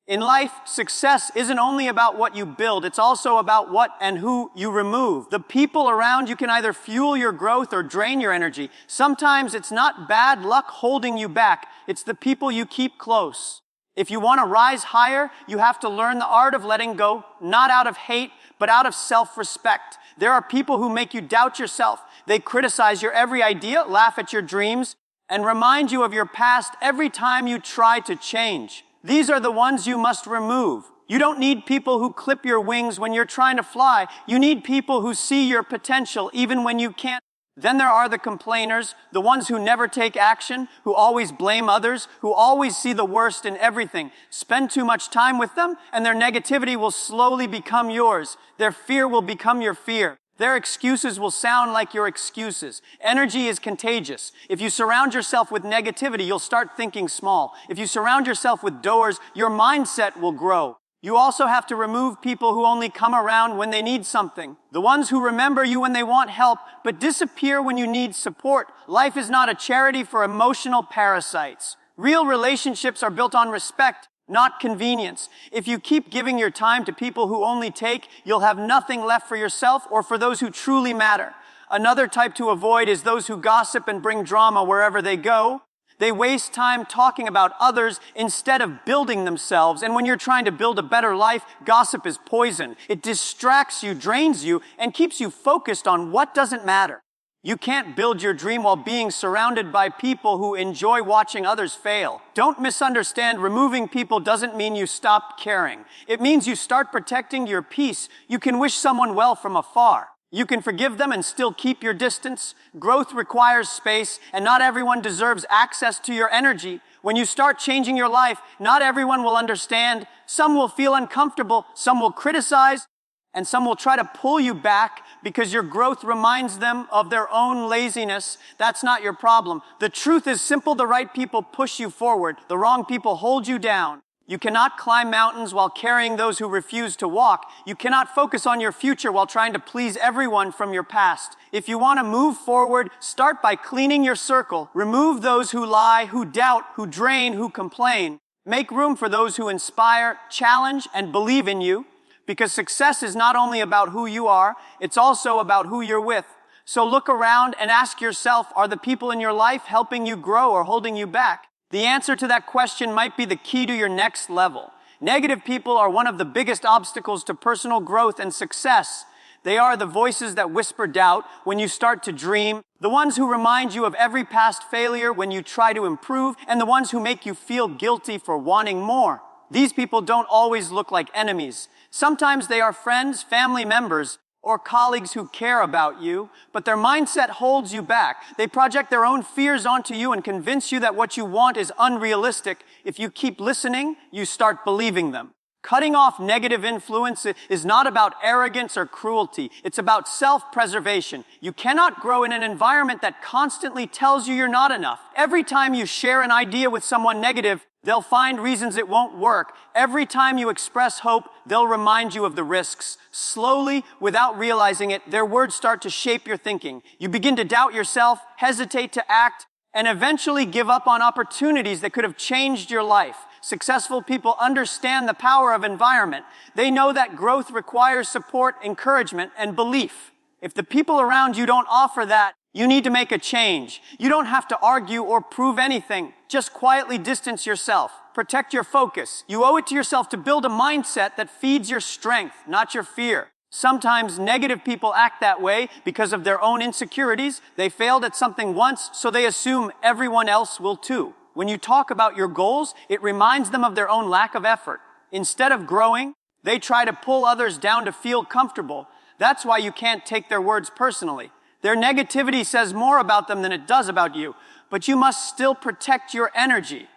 In life, success isn't only about what you build, it's also about what and who you remove. The people around you can either fuel your growth or drain your energy. Sometimes it's not bad luck holding you back, it's the people you keep close. If you want to rise higher, you have to learn the art of letting go, not out of hate, but out of self-respect. There are people who make you doubt yourself. They criticize your every idea, laugh at your dreams, and remind you of your past every time you try to change. These are the ones you must remove. You don't need people who clip your wings when you're trying to fly. You need people who see your potential even when you can't. Then there are the complainers, the ones who never take action, who always blame others, who always see the worst in everything. Spend too much time with them, and their negativity will slowly become yours. Their fear will become your fear. Their excuses will sound like your excuses. Energy is contagious. If you surround yourself with negativity, you'll start thinking small. If you surround yourself with doers, your mindset will grow. You also have to remove people who only come around when they need something. The ones who remember you when they want help, but disappear when you need support. Life is not a charity for emotional parasites. Real relationships are built on respect, not convenience. If you keep giving your time to people who only take, you'll have nothing left for yourself or for those who truly matter. Another type to avoid is those who gossip and bring drama wherever they go. They waste time talking about others instead of building themselves. And when you're trying to build a better life, gossip is poison. It distracts you, drains you, and keeps you focused on what doesn't matter. You can't build your dream while being surrounded by people who enjoy watching others fail. Don't misunderstand, removing people doesn't mean you stop caring. It means you start protecting your peace. You can wish someone well from afar. You can forgive them and still keep your distance. Growth requires space, and not everyone deserves access to your energy. When you start changing your life, not everyone will understand. Some will feel uncomfortable, some will criticize, and some will try to pull you back because your growth reminds them of their own laziness. That's not your problem. The truth is simple. The right people push you forward. The wrong people hold you down. You cannot climb mountains while carrying those who refuse to walk. You cannot focus on your future while trying to please everyone from your past. If you want to move forward, start by cleaning your circle. Remove those who lie, who doubt, who drain, who complain. Make room for those who inspire, challenge, and believe in you. Because success is not only about who you are, it's also about who you're with. So look around and ask yourself, are the people in your life helping you grow or holding you back? The answer to that question might be the key to your next level. Negative people are one of the biggest obstacles to personal growth and success. They are the voices that whisper doubt when you start to dream, the ones who remind you of every past failure when you try to improve, and the ones who make you feel guilty for wanting more. These people don't always look like enemies. Sometimes they are friends, family members, or colleagues who care about you, but their mindset holds you back. They project their own fears onto you and convince you that what you want is unrealistic. If you keep listening, you start believing them. Cutting off negative influence is not about arrogance or cruelty. It's about self-preservation. You cannot grow in an environment that constantly tells you you're not enough. Every time you share an idea with someone negative, they'll find reasons it won't work. Every time you express hope, they'll remind you of the risks. Slowly, without realizing it, their words start to shape your thinking. You begin to doubt yourself, hesitate to act, and eventually give up on opportunities that could have changed your life. Successful people understand the power of environment. They know that growth requires support, encouragement, and belief. If the people around you don't offer that, you need to make a change. You don't have to argue or prove anything. Just quietly distance yourself. Protect your focus. You owe it to yourself to build a mindset that feeds your strength, not your fear. Sometimes negative people act that way because of their own insecurities. They failed at something once, so they assume everyone else will too. When you talk about your goals, it reminds them of their own lack of effort. Instead of growing, they try to pull others down to feel comfortable. That's why you can't take their words personally. Their negativity says more about them than it does about you. But you must still protect your energy,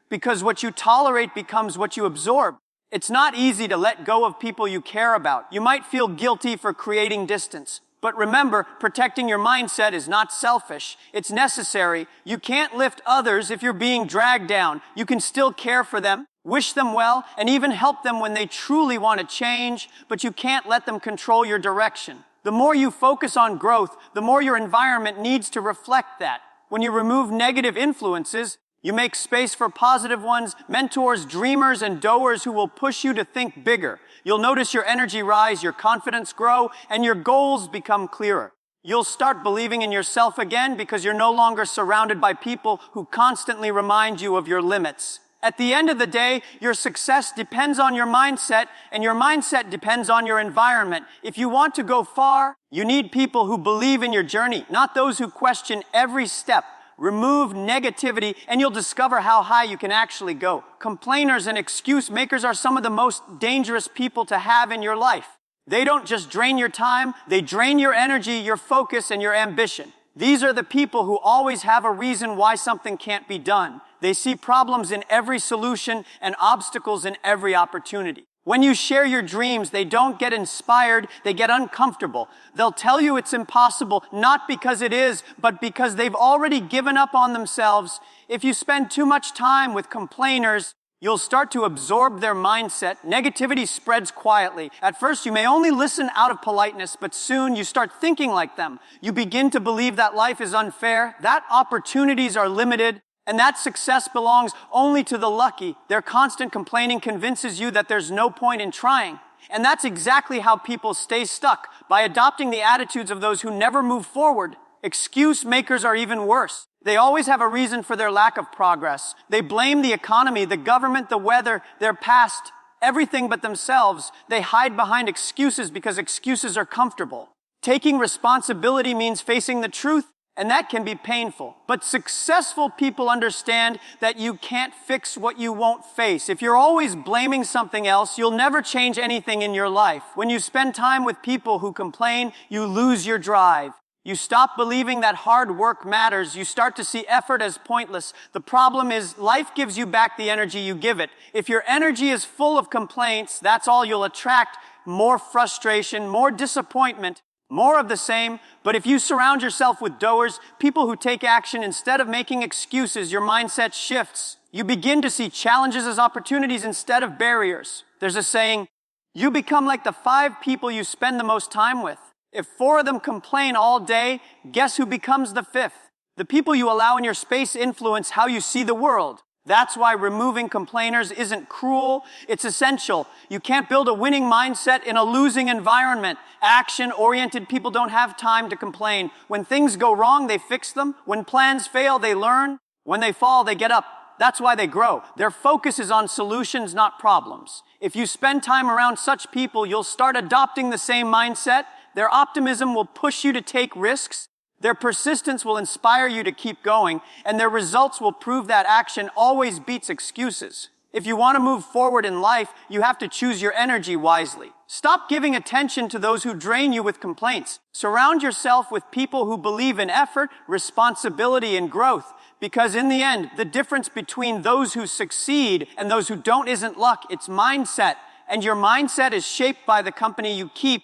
because what you tolerate becomes what you absorb. It's not easy to let go of people you care about. You might feel guilty for creating distance. But remember, protecting your mindset is not selfish. It's necessary. You can't lift others if you're being dragged down. You can still care for them, wish them well, and even help them when they truly want to change, but you can't let them control your direction. The more you focus on growth, the more your environment needs to reflect that. When you remove negative influences, You make space for positive ones, mentors, dreamers, and doers who will push you to think bigger. You'll notice your energy rise, your confidence grow, and your goals become clearer. You'll start believing in yourself again because you're no longer surrounded by people who constantly remind you of your limits. At the end of the day, your success depends on your mindset, and your mindset depends on your environment. If you want to go far, you need people who believe in your journey, not those who question every step. Remove negativity, and you'll discover how high you can actually go. Complainers and excuse makers are some of the most dangerous people to have in your life. They don't just drain your time, they drain your energy, your focus, and your ambition. These are the people who always have a reason why something can't be done. They see problems in every solution and obstacles in every opportunity. When you share your dreams, they don't get inspired, they get uncomfortable. They'll tell you it's impossible, not because it is, but because they've already given up on themselves. If you spend too much time with complainers, you'll start to absorb their mindset. Negativity spreads quietly. At first, you may only listen out of politeness, but soon you start thinking like them. You begin to believe that life is unfair, that opportunities are limited, and that success belongs only to the lucky. Their constant complaining convinces you that there's no point in trying. And that's exactly how people stay stuck, by adopting the attitudes of those who never move forward. Excuse makers are even worse. They always have a reason for their lack of progress. They blame the economy, the government, the weather, their past, everything but themselves. They hide behind excuses because excuses are comfortable. Taking responsibility means facing the truth, and that can be painful. But successful people understand that you can't fix what you won't face. If you're always blaming something else, you'll never change anything in your life. When you spend time with people who complain, you lose your drive. You stop believing that hard work matters. You start to see effort as pointless. The problem is life gives you back the energy you give it. If your energy is full of complaints, that's all you'll attract: more frustration, more disappointment, more of the same. But if you surround yourself with doers, people who take action instead of making excuses, your mindset shifts. You begin to see challenges as opportunities instead of barriers. There's a saying, you become like the 5 people you spend the most time with. If 4 of them complain all day, guess who becomes the 5th? The people you allow in your space influence how you see the world. That's why removing complainers isn't cruel, it's essential. You can't build a winning mindset in a losing environment. Action-oriented people don't have time to complain. When things go wrong, they fix them. When plans fail, they learn. When they fall, they get up. That's why they grow. Their focus is on solutions, not problems. If you spend time around such people, you'll start adopting the same mindset. Their optimism will push you to take risks. Their persistence will inspire you to keep going, and their results will prove that action always beats excuses. If you want to move forward in life, you have to choose your energy wisely. Stop giving attention to those who drain you with complaints. Surround yourself with people who believe in effort, responsibility, and growth, because in the end, the difference between those who succeed and those who don't isn't luck, it's mindset. And your mindset is shaped by the company you keep.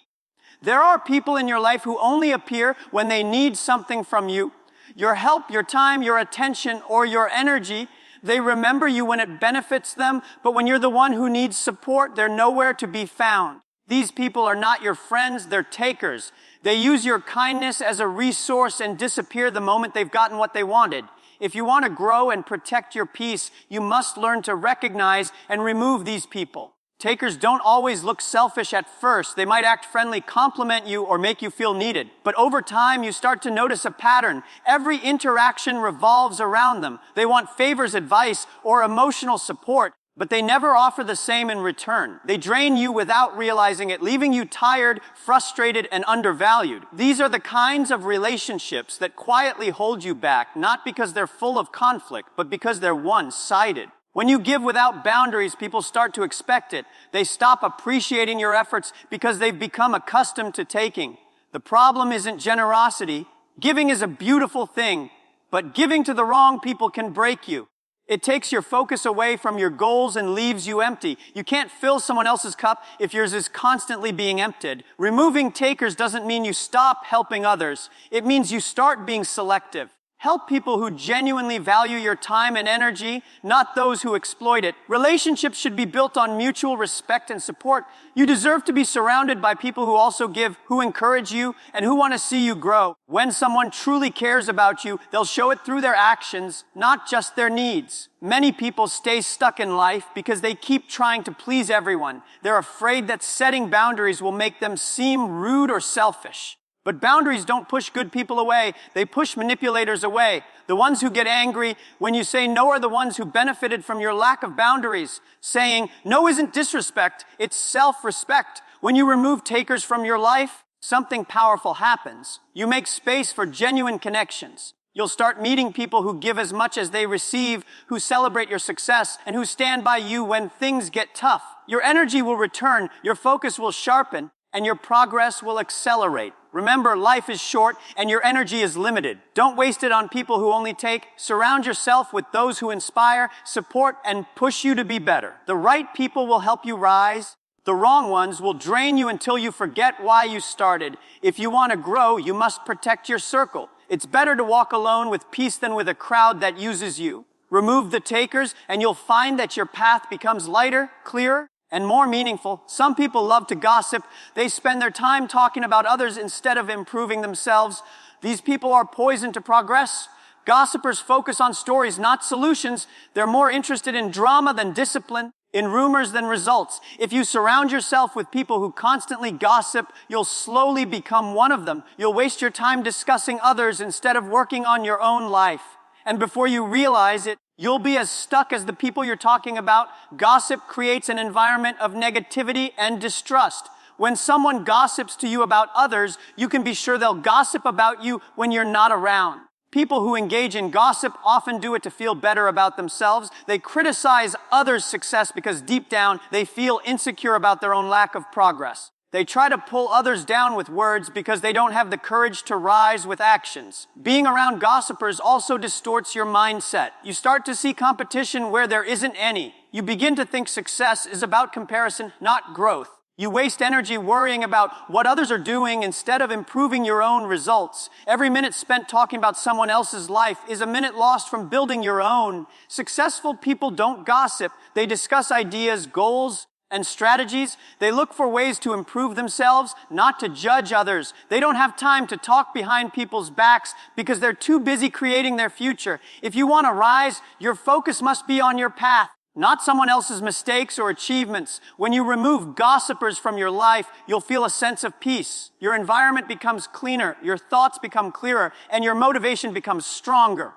There are people in your life who only appear when they need something from you. Your help, your time, your attention, or your energy. They remember you when it benefits them, but when you're the one who needs support, they're nowhere to be found. These people are not your friends, they're takers. They use your kindness as a resource and disappear the moment they've gotten what they wanted. If you want to grow and protect your peace, you must learn to recognize and remove these people. Takers don't always look selfish at first. They might act friendly, compliment you, or make you feel needed. But over time, you start to notice a pattern. Every interaction revolves around them. They want favors, advice, or emotional support, but they never offer the same in return. They drain you without realizing it, leaving you tired, frustrated, and undervalued. These are the kinds of relationships that quietly hold you back, not because they're full of conflict, but because they're one-sided. When you give without boundaries, people start to expect it. They stop appreciating your efforts because they've become accustomed to taking. The problem isn't generosity. Giving is a beautiful thing, but giving to the wrong people can break you. It takes your focus away from your goals and leaves you empty. You can't fill someone else's cup if yours is constantly being emptied. Removing takers doesn't mean you stop helping others. It means you start being selective. Help people who genuinely value your time and energy, not those who exploit it. Relationships should be built on mutual respect and support. You deserve to be surrounded by people who also give, who encourage you, and who want to see you grow. When someone truly cares about you, they'll show it through their actions, not just their needs. Many people stay stuck in life because they keep trying to please everyone. They're afraid that setting boundaries will make them seem rude or selfish. But boundaries don't push good people away. They push manipulators away. The ones who get angry when you say no are the ones who benefited from your lack of boundaries. Saying no isn't disrespect, it's self-respect. When you remove takers from your life, something powerful happens. You make space for genuine connections. You'll start meeting people who give as much as they receive, who celebrate your success, and who stand by you when things get tough. Your energy will return, your focus will sharpen, and your progress will accelerate. Remember, life is short and your energy is limited. Don't waste it on people who only take. Surround yourself with those who inspire, support, and push you to be better. The right people will help you rise. The wrong ones will drain you until you forget why you started. If you want to grow, you must protect your circle. It's better to walk alone with peace than with a crowd that uses you. Remove the takers and you'll find that your path becomes lighter, clearer, and more meaningful. Some people love to gossip. They spend their time talking about others instead of improving themselves. These people are poison to progress. Gossipers focus on stories, not solutions. They're more interested in drama than discipline, in rumors than results. If you surround yourself with people who constantly gossip, you'll slowly become one of them. You'll waste your time discussing others instead of working on your own life. And before you realize it, you'll be as stuck as the people you're talking about. Gossip creates an environment of negativity and distrust. When someone gossips to you about others, you can be sure they'll gossip about you when you're not around. People who engage in gossip often do it to feel better about themselves. They criticize others' success because deep down they feel insecure about their own lack of progress. They try to pull others down with words because they don't have the courage to rise with actions. Being around gossipers also distorts your mindset. You start to see competition where there isn't any. You begin to think success is about comparison, not growth. You waste energy worrying about what others are doing instead of improving your own results. Every minute spent talking about someone else's life is a minute lost from building your own. Successful people don't gossip. They discuss ideas, goals, and strategies. They look for ways to improve themselves, not to judge others. They don't have time to talk behind people's backs because they're too busy creating their future. If you want to rise, your focus must be on your path, not someone else's mistakes or achievements. When you remove gossipers from your life, you'll feel a sense of peace. Your environment becomes cleaner, your thoughts become clearer, and your motivation becomes stronger.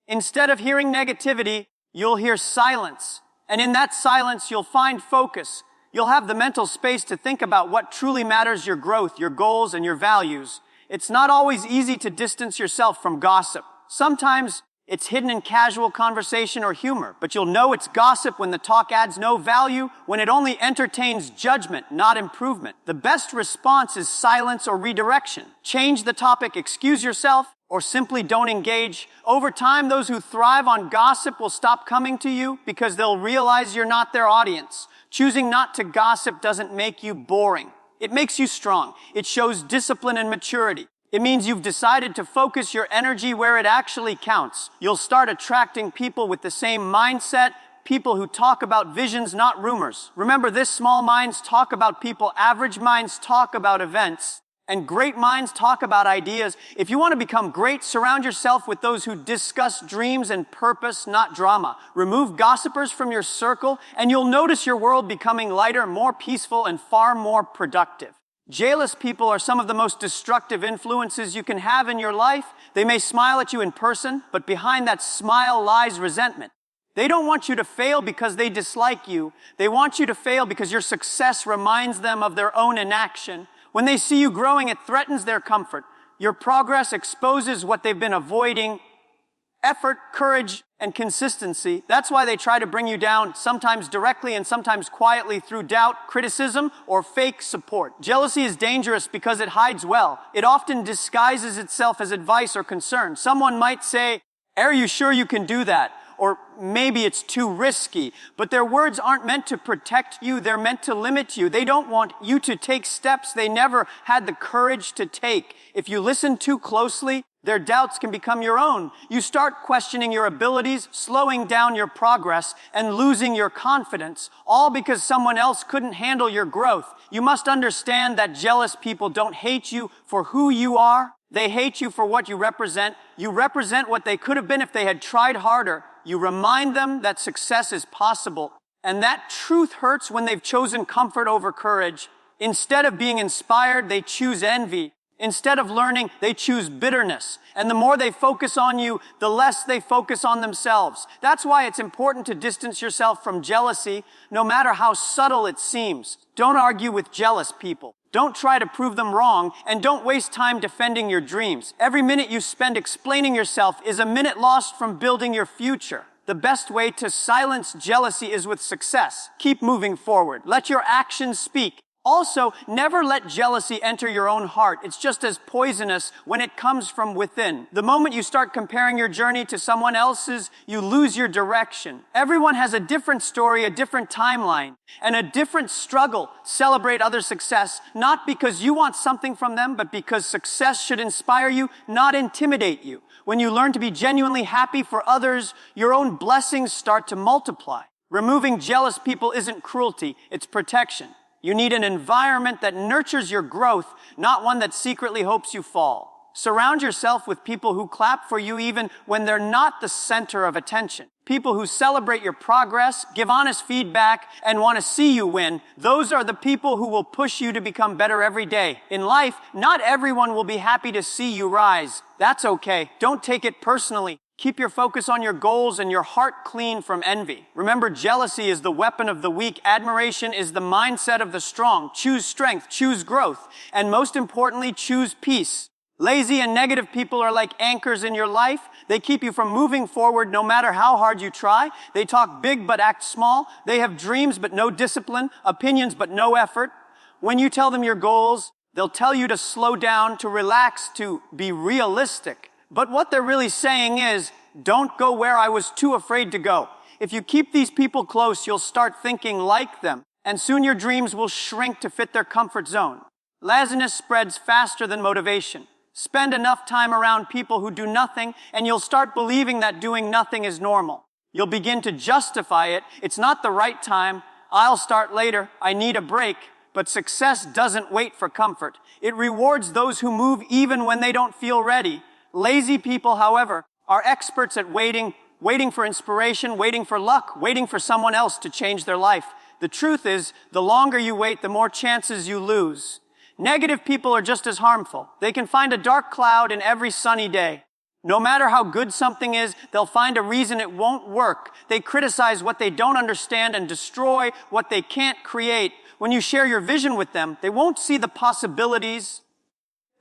Instead of hearing negativity, you'll hear silence. And in that silence, you'll find focus. You'll have the mental space to think about what truly matters, your growth, your goals, and your values. It's not always easy to distance yourself from gossip. Sometimes it's hidden in casual conversation or humor, but you'll know it's gossip when the talk adds no value, when it only entertains judgment, not improvement. The best response is silence or redirection. Change the topic, excuse yourself, or simply don't engage. Over time, those who thrive on gossip will stop coming to you because they'll realize you're not their audience. Choosing not to gossip doesn't make you boring. It makes you strong. It shows discipline and maturity. It means you've decided to focus your energy where it actually counts. You'll start attracting people with the same mindset, people who talk about visions, not rumors. Remember this, small minds talk about people, average minds talk about events, and great minds talk about ideas. If you want to become great, surround yourself with those who discuss dreams and purpose, not drama. Remove gossipers from your circle, and you'll notice your world becoming lighter, more peaceful, and far more productive. Jealous people are some of the most destructive influences you can have in your life. They may smile at you in person, but behind that smile lies resentment. They don't want you to fail because they dislike you. They want you to fail because your success reminds them of their own inaction. When they see you growing, it threatens their comfort. Your progress exposes what they've been avoiding. Effort, courage, and consistency. That's why they try to bring you down, sometimes directly and sometimes quietly through doubt, criticism, or fake support. Jealousy is dangerous because it hides well. It often disguises itself as advice or concern. Someone might say, "Are you sure you can do that?" Or maybe it's too risky. But their words aren't meant to protect you. They're meant to limit you. They don't want you to take steps they never had the courage to take. If you listen too closely, Their doubts can become your own. You start questioning your abilities, slowing down your progress, and losing your confidence, all because someone else couldn't handle your growth. You must understand that jealous people don't hate you for who you are. They hate you for what you represent. You represent what they could have been if they had tried harder. You remind them that success is possible. And that truth hurts when they've chosen comfort over courage. Instead of being inspired, they choose envy. Instead of learning, they choose bitterness. And the more they focus on you, the less they focus on themselves. That's why it's important to distance yourself from jealousy, no matter how subtle it seems. Don't argue with jealous people. Don't try to prove them wrong, and don't waste time defending your dreams. Every minute you spend explaining yourself is a minute lost from building your future. The best way to silence jealousy is with success. Keep moving forward. Let your actions speak. Also, never let jealousy enter your own heart. It's just as poisonous when it comes from within. The moment you start comparing your journey to someone else's, you lose your direction. Everyone has a different story, a different timeline, and a different struggle. Celebrate other success, not because you want something from them, but because success should inspire you, not intimidate you. When you learn to be genuinely happy for others, your own blessings start to multiply. Removing jealous people isn't cruelty, it's protection. You need an environment that nurtures your growth, not one that secretly hopes you fall. Surround yourself with people who clap for you even when they're not the center of attention. People who celebrate your progress, give honest feedback, and want to see you win. Those are the people who will push you to become better every day. In life, not everyone will be happy to see you rise. That's okay. Don't take it personally. Keep your focus on your goals and your heart clean from envy. Remember, jealousy is the weapon of the weak. Admiration is the mindset of the strong. Choose strength, choose growth, and most importantly, choose peace. Lazy and negative people are like anchors in your life. They keep you from moving forward no matter how hard you try. They talk big but act small. They have dreams but no discipline, opinions but no effort. When you tell them your goals, they'll tell you to slow down, to relax, to be realistic. But what they're really saying is, don't go where I was too afraid to go. If you keep these people close, you'll start thinking like them, and soon your dreams will shrink to fit their comfort zone. Laziness spreads faster than motivation. Spend enough time around people who do nothing, and you'll start believing that doing nothing is normal. You'll begin to justify it. It's not the right time. I'll start later. I need a break. But success doesn't wait for comfort. It rewards those who move even when they don't feel ready. Lazy people, however, are experts at waiting for inspiration, waiting for luck, waiting for someone else to change their life. The truth is, the longer you wait, the more chances you lose. Negative people are just as harmful. They can find a dark cloud in every sunny day. No matter how good something is, they'll find a reason it won't work. They criticize what they don't understand and destroy what they can't create. When you share your vision with them, they won't see the possibilities.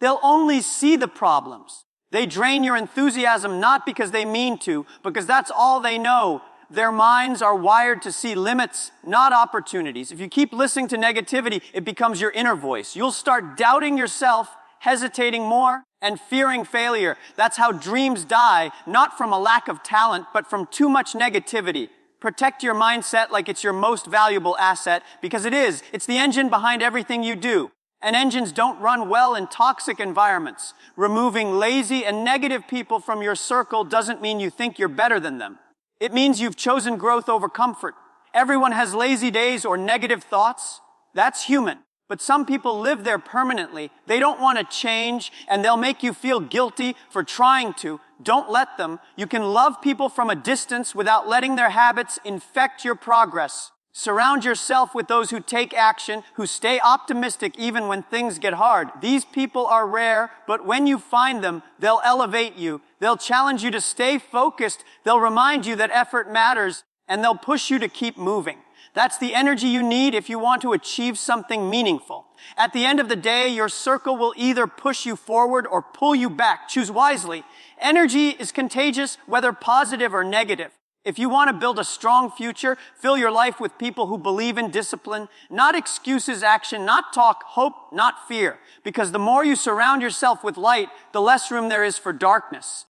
They'll only see the problems. They drain your enthusiasm not because they mean to, because that's all they know. Their minds are wired to see limits, not opportunities. If you keep listening to negativity, it becomes your inner voice. You'll start doubting yourself, hesitating more, and fearing failure. That's how dreams die, not from a lack of talent, but from too much negativity. Protect your mindset like it's your most valuable asset, because it is. It's the engine behind everything you do. And engines don't run well in toxic environments. Removing lazy and negative people from your circle doesn't mean you think you're better than them. It means you've chosen growth over comfort. Everyone has lazy days or negative thoughts. That's human. But some people live there permanently. They don't want to change, and they'll make you feel guilty for trying to. Don't let them. You can love people from a distance without letting their habits infect your progress. Surround yourself with those who take action, who stay optimistic even when things get hard. These people are rare, but when you find them, they'll elevate you. They'll challenge you to stay focused. They'll remind you that effort matters, and they'll push you to keep moving. That's the energy you need if you want to achieve something meaningful. At the end of the day, your circle will either push you forward or pull you back. Choose wisely. Energy is contagious, whether positive or negative. If you want to build a strong future, fill your life with people who believe in discipline, not excuses, action, not talk, hope, not fear. Because the more you surround yourself with light, the less room there is for darkness.